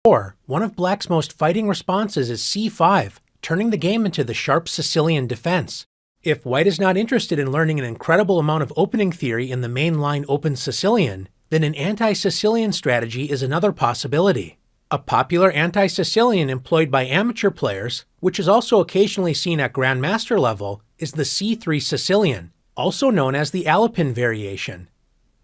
4, one of black's most fighting responses is c5, turning the game into the sharp Sicilian defense. If white is not interested in learning an incredible amount of opening theory in the mainline open Sicilian, then an anti-Sicilian strategy is another possibility. A popular anti-Sicilian employed by amateur players, which is also occasionally seen at Grandmaster level, is the c3 Sicilian, also known as the alapin variation.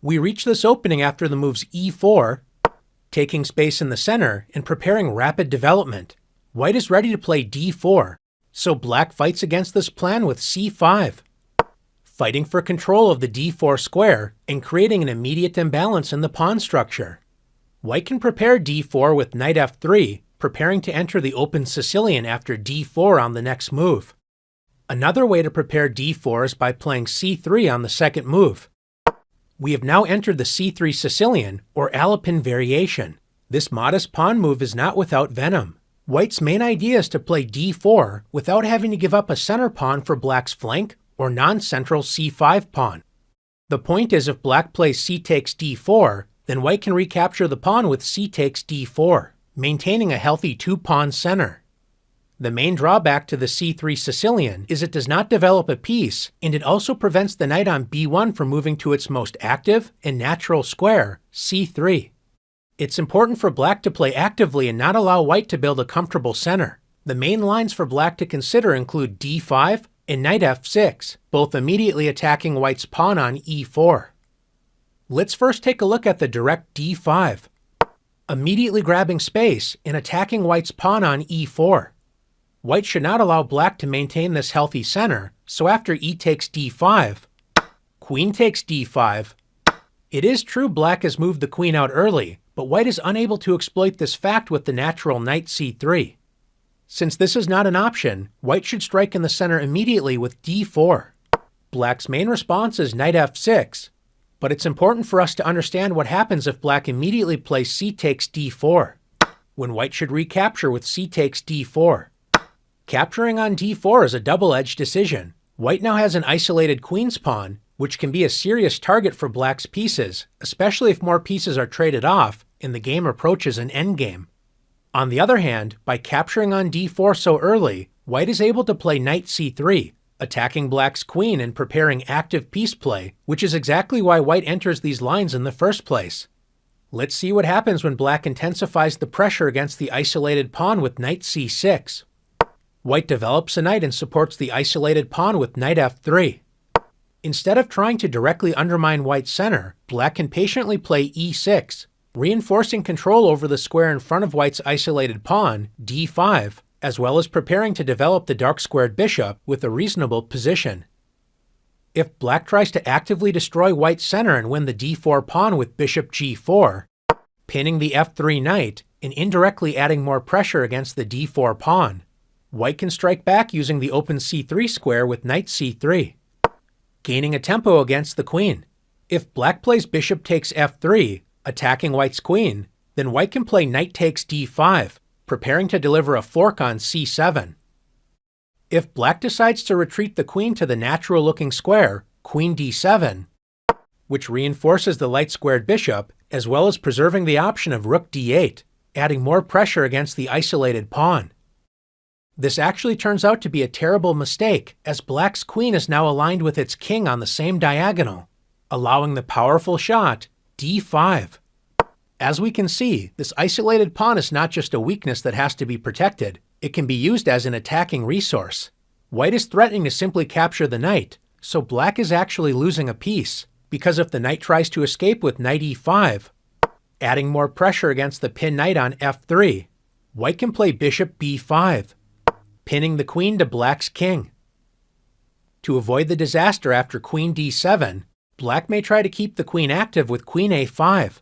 We reach this opening after the moves e4, taking space in the center and preparing rapid development. White is ready to play d4, so black fights against this plan with c5, fighting for control of the d4 square and creating an immediate imbalance in the pawn structure. White can prepare d4 with knight f3, preparing to enter the open Sicilian after d4 on the next move. Another way to prepare d4 is by playing c3 on the second move. We have now entered the c3 Sicilian, or alapin variation. This modest pawn move is not without venom. White's main idea is to play d4 without having to give up a center pawn for black's flank or non-central c5 pawn. The point is, if black plays c takes d4, then white can recapture the pawn with c takes d4, maintaining a healthy two-pawn center. The main drawback to the c3 Sicilian is it does not develop a piece, and it also prevents the knight on b1 from moving to its most active and natural square, c3. It's important for black to play actively and not allow white to build a comfortable center. The main lines for black to consider include d5 and knight f6, both immediately attacking white's pawn on e4. Let's first take a look at the direct d5, immediately grabbing space and attacking white's pawn on e4. White should not allow black to maintain this healthy center, so after e takes d5, queen takes d5. It is true black has moved the queen out early, but white is unable to exploit this fact with the natural knight c3. Since this is not an option, white should strike in the center immediately with d4. Black's main response is knight f6, but it's important for us to understand what happens if black immediately plays c takes d4, when white should recapture with c takes d4. Capturing on d4 is a double-edged decision. White now has an isolated queen's pawn, which can be a serious target for black's pieces, especially if more pieces are traded off and the game approaches an endgame. On the other hand, by capturing on d4 so early, white is able to play knight c3, attacking black's queen and preparing active piece play, which is exactly why white enters these lines in the first place. Let's see what happens when black intensifies the pressure against the isolated pawn with knight c6. White develops a knight and supports the isolated pawn with knight f3. Instead of trying to directly undermine white's center, black can patiently play e6, reinforcing control over the square in front of white's isolated pawn, d5, as well as preparing to develop the dark-squared bishop with a reasonable position. If black tries to actively destroy white's center and win the d4 pawn with bishop g4, pinning the f3 knight and indirectly adding more pressure against the d4 pawn, white can strike back using the open c3 square with knight c3, gaining a tempo against the queen. If black plays bishop takes f3, attacking white's queen, then white can play knight takes d5, preparing to deliver a fork on c7. If black decides to retreat the queen to the natural-looking square, queen d7, which reinforces the light-squared bishop, as well as preserving the option of rook d8, adding more pressure against the isolated pawn. This actually turns out to be a terrible mistake, as black's queen is now aligned with its king on the same diagonal, allowing the powerful shot, d5. As we can see, this isolated pawn is not just a weakness that has to be protected, it can be used as an attacking resource. White is threatening to simply capture the knight, so black is actually losing a piece, because if the knight tries to escape with knight e5, adding more pressure against the pinned knight on f3, white can play bishop b5, pinning the queen to black's king. To avoid the disaster after queen d7, black may try to keep the queen active with queen a5,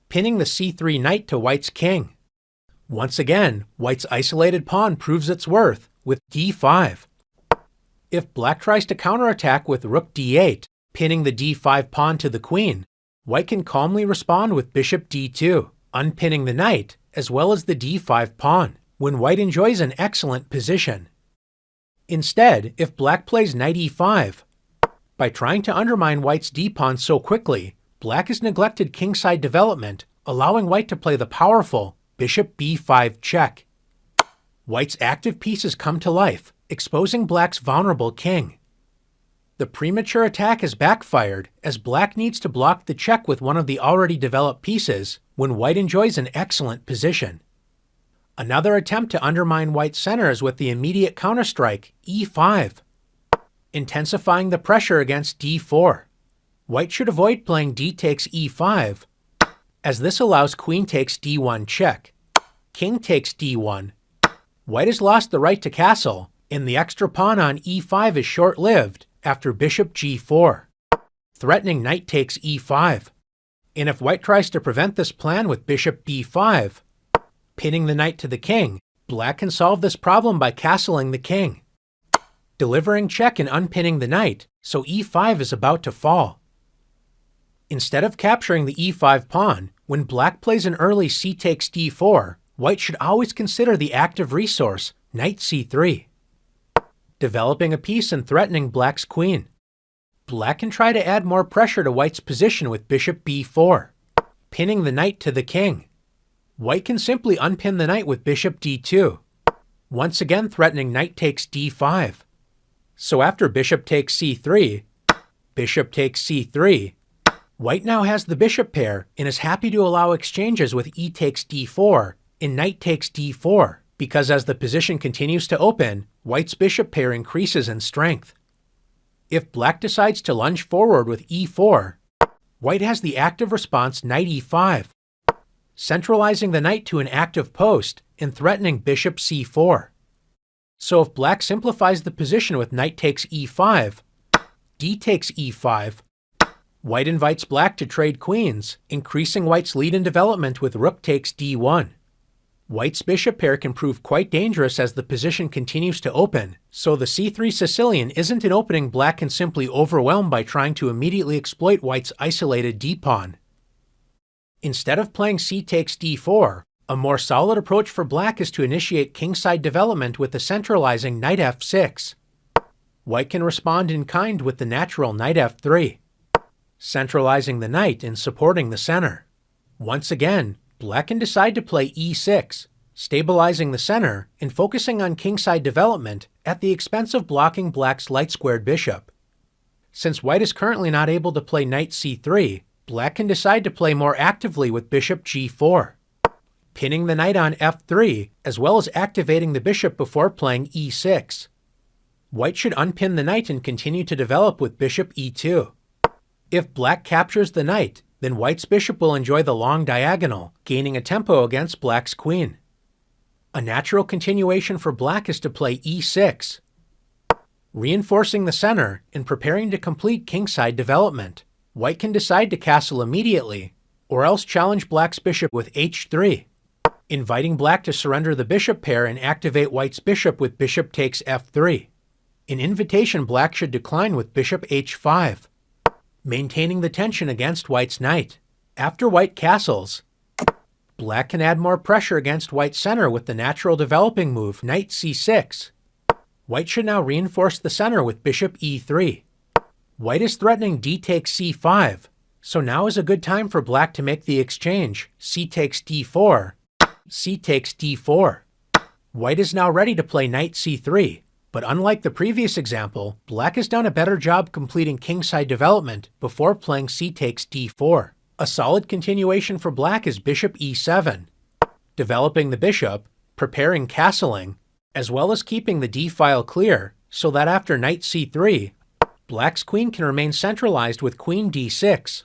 pinning the c3 knight to white's king. Once again, white's isolated pawn proves its worth with d5. If black tries to counterattack with rook d8, pinning the d5 pawn to the queen, white can calmly respond with bishop d2, unpinning the knight, as well as the d5 pawn, when white enjoys an excellent position. Instead, if black plays knight e5, by trying to undermine white's d-pawn so quickly, black has neglected kingside development, allowing white to play the powerful bishop b5 check. White's active pieces come to life, exposing black's vulnerable king. The premature attack has backfired, as black needs to block the check with one of the already developed pieces when white enjoys an excellent position. Another attempt to undermine white's center is with the immediate counterstrike, e5, intensifying the pressure against d4. White should avoid playing d takes e5, as this allows queen takes d1 check, king takes d1. White has lost the right to castle, and the extra pawn on e5 is short-lived after bishop g4, threatening knight takes e5. And if white tries to prevent this plan with bishop b5, pinning the knight to the king, black can solve this problem by castling the king, delivering check and unpinning the knight, so e5 is about to fall. Instead of capturing the e5 pawn, when black plays an early c takes d4, white should always consider the active resource, knight c3, developing a piece and threatening black's queen. Black can try to add more pressure to white's position with bishop b4, pinning the knight to the king. White can simply unpin the knight with bishop d2, once again threatening knight takes d5. So after bishop takes c3, bishop takes c3, white now has the bishop pair and is happy to allow exchanges with e takes d4 and knight takes d4, because as the position continues to open, white's bishop pair increases in strength. If black decides to lunge forward with e4, white has the active response knight e5, centralizing the knight to an active post and threatening bishop c4. So if black simplifies the position with knight takes e5, d takes e5, white invites black to trade queens, increasing white's lead in development with rook takes d1. White's bishop pair can prove quite dangerous as the position continues to open, so the c3 Sicilian isn't an opening black can simply overwhelm by trying to immediately exploit white's isolated d-pawn. Instead of playing c takes d4, a more solid approach for black is to initiate kingside development with the centralizing knight f6. White can respond in kind with the natural knight f3, centralizing the knight and supporting the center. Once again, black can decide to play e6, stabilizing the center and focusing on kingside development at the expense of blocking black's light-squared bishop. Since white is currently not able to play knight c3, black can decide to play more actively with bishop g4, pinning the knight on f3 as well as activating the bishop before playing e6. White should unpin the knight and continue to develop with bishop e2. If black captures the knight, then white's bishop will enjoy the long diagonal, gaining a tempo against black's queen. A natural continuation for black is to play e6, reinforcing the center and preparing to complete kingside development. White can decide to castle immediately, or else challenge black's bishop with h3, inviting black to surrender the bishop pair and activate white's bishop with bishop takes f3. An invitation black should decline with bishop h5, maintaining the tension against white's knight. After white castles, black can add more pressure against white's center with the natural developing move knight c6. White should now reinforce the center with bishop e3. White is threatening d takes c5, so now is a good time for black to make the exchange c takes d4, c takes d4. White is now ready to play knight c3, but unlike the previous example, black has done a better job completing kingside development before playing c takes d4. A solid continuation for black is bishop e7, developing the bishop, preparing castling, as well as keeping the d-file clear so that after knight c3, black's queen can remain centralized with queen d6.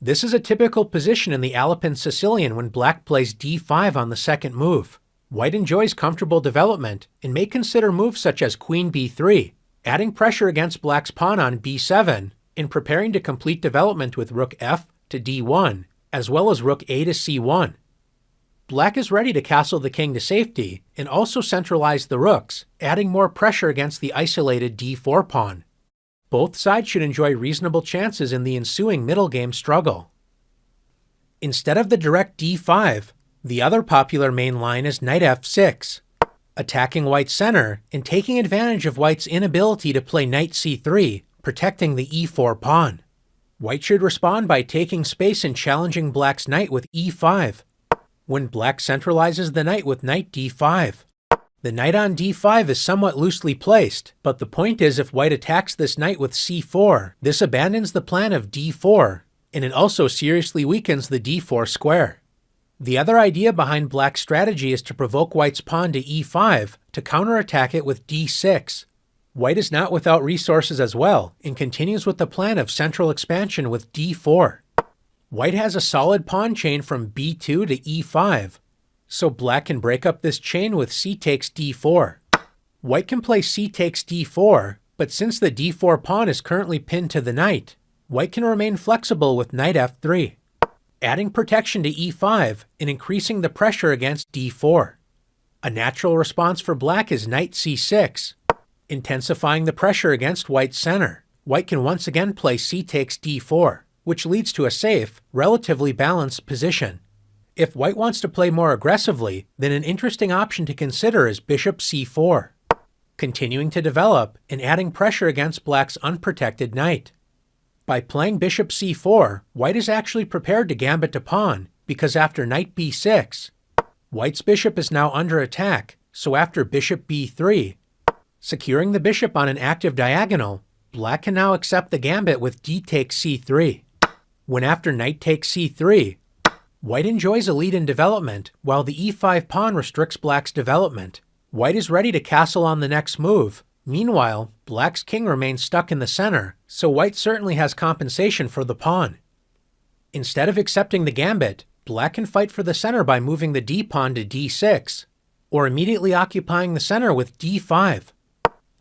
This is a typical position in the alapin Sicilian when black plays d5 on the second move. White enjoys comfortable development and may consider moves such as queen b3, adding pressure against black's pawn on b7, and preparing to complete development with rook f to d1, as well as rook a to c1. Black is ready to castle the king to safety and also centralize the rooks, adding more pressure against the isolated d4 pawn. Both sides should enjoy reasonable chances in the ensuing middle game struggle. Instead of the direct d5, the other popular main line is knight f6, attacking white's center and taking advantage of white's inability to play knight c3, protecting the e4 pawn. White should respond by taking space and challenging black's knight with e5, when black centralizes the knight with knight d5. The knight on d5 is somewhat loosely placed, but the point is if white attacks this knight with c4, this abandons the plan of d4, and it also seriously weakens the d4 square. The other idea behind black's strategy is to provoke white's pawn to e5 to counterattack it with d6. White is not without resources as well, and continues with the plan of central expansion with d4. White has a solid pawn chain from b2 to e5, so black can break up this chain with c takes d4. White can play c takes d4, but since the d4 pawn is currently pinned to the knight, white can remain flexible with knight f3, adding protection to e5 and increasing the pressure against d4. A natural response for black is knight c6, intensifying the pressure against white's center. White can once again play c takes d4, which leads to a safe, relatively balanced position. If white wants to play more aggressively, then an interesting option to consider is bishop c4, continuing to develop and adding pressure against black's unprotected knight. By playing bishop c4, white is actually prepared to gambit to pawn, because after knight b6, white's bishop is now under attack, so after bishop b3, securing the bishop on an active diagonal, black can now accept the gambit with d takes c3. When after knight takes c3, white enjoys a lead in development, while the e5 pawn restricts black's development. White is ready to castle on the next move. Meanwhile, black's king remains stuck in the center, so white certainly has compensation for the pawn. Instead of accepting the gambit, black can fight for the center by moving the d-pawn to d6, or immediately occupying the center with d5.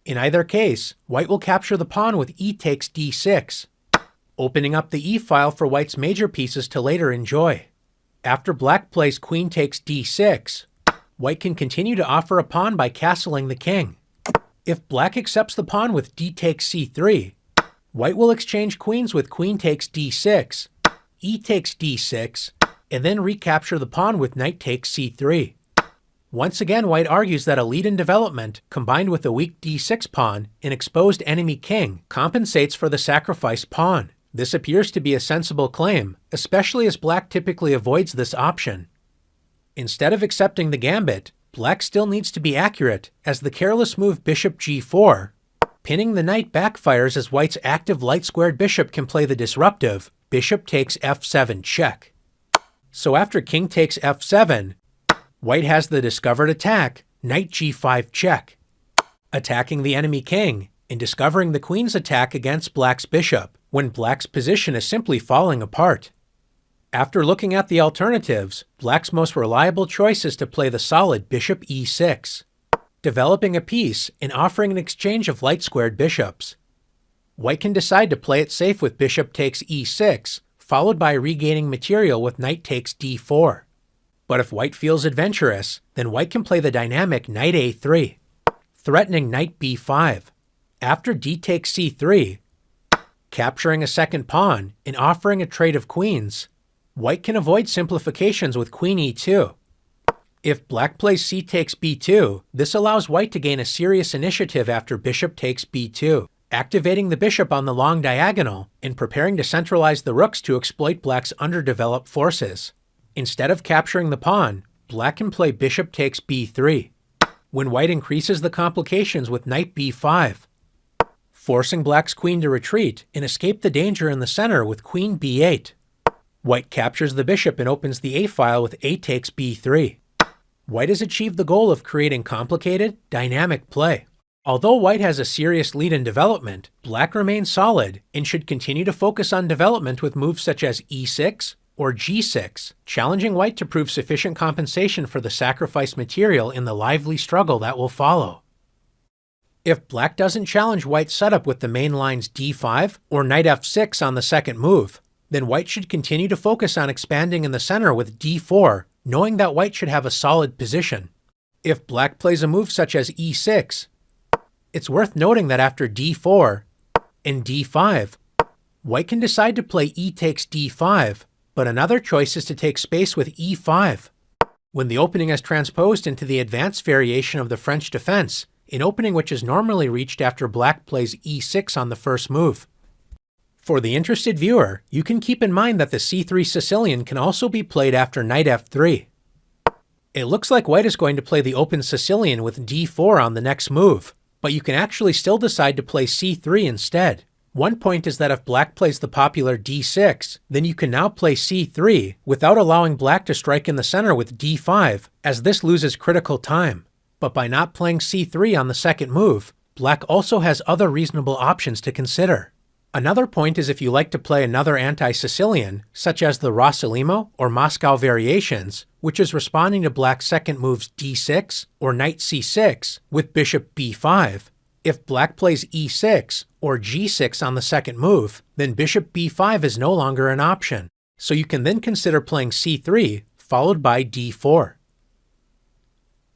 In either case, white will capture the pawn with e takes d6, opening up the e-file for white's major pieces to later enjoy. After black plays queen takes d6, white can continue to offer a pawn by castling the king. If black accepts the pawn with d takes c3, white will exchange queens with queen takes d6, e takes d6, and then recapture the pawn with knight takes c3. Once again, white argues that a lead in development, combined with a weak d6 pawn and exposed enemy king, compensates for the sacrificed pawn. This appears to be a sensible claim, especially as black typically avoids this option. Instead of accepting the gambit, black still needs to be accurate, as the careless move bishop g4, pinning the knight, backfires as white's active light-squared bishop can play the disruptive bishop takes f7 check. So after king takes f7, white has the discovered attack, knight g5 check, attacking the enemy king and discovering the queen's attack against black's bishop, when black's position is simply falling apart. After looking at the alternatives, black's most reliable choice is to play the solid bishop e6, developing a piece and offering an exchange of light-squared bishops. White can decide to play it safe with bishop takes e6, followed by regaining material with knight takes d4. But if white feels adventurous, then white can play the dynamic knight a3, threatening knight b5. After d takes c3, capturing a second pawn and offering a trade of queens, white can avoid simplifications with queen e2. If black plays c takes b2, this allows white to gain a serious initiative after bishop takes b2, activating the bishop on the long diagonal and preparing to centralize the rooks to exploit black's underdeveloped forces. Instead of capturing the pawn, black can play bishop takes b3, when white increases the complications with knight b5, forcing black's queen to retreat and escape the danger in the center with queen b8. White captures the bishop and opens the a-file with a takes b3. White has achieved the goal of creating complicated, dynamic play. Although white has a serious lead in development, black remains solid and should continue to focus on development with moves such as e6 or g6, challenging white to prove sufficient compensation for the sacrificed material in the lively struggle that will follow. If black doesn't challenge white's setup with the main lines d5 or knight f6 on the second move, then white should continue to focus on expanding in the center with d4, knowing that white should have a solid position. If black plays a move such as e6, it's worth noting that after d4 and d5, white can decide to play e takes d5, but another choice is to take space with e5. When the opening is transposed into the advanced variation of the French defense, an opening which is normally reached after black plays e6 on the first move. For the interested viewer, you can keep in mind that the c3 Sicilian can also be played after knight f3. It looks like white is going to play the open Sicilian with d4 on the next move, but you can actually still decide to play c3 instead. One point is that if black plays the popular d6, then you can now play c3 without allowing black to strike in the center with d5, as this loses critical time. But by not playing c3 on the second move, black also has other reasonable options to consider. Another point is if you like to play another anti-Sicilian, such as the Rossolimo or Moscow variations, which is responding to black's second moves d6 or knight c6 with bishop b5. If black plays e6 or g6 on the second move, then bishop b5 is no longer an option, so you can then consider playing c3 followed by d4.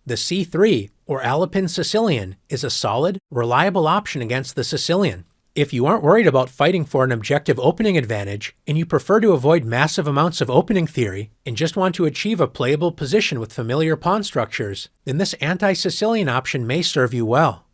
The c3 or alapin Sicilian is a solid, reliable option against the Sicilian. If you aren't worried about fighting for an objective opening advantage, and you prefer to avoid massive amounts of opening theory, and just want to achieve a playable position with familiar pawn structures, then this anti-Sicilian option may serve you well.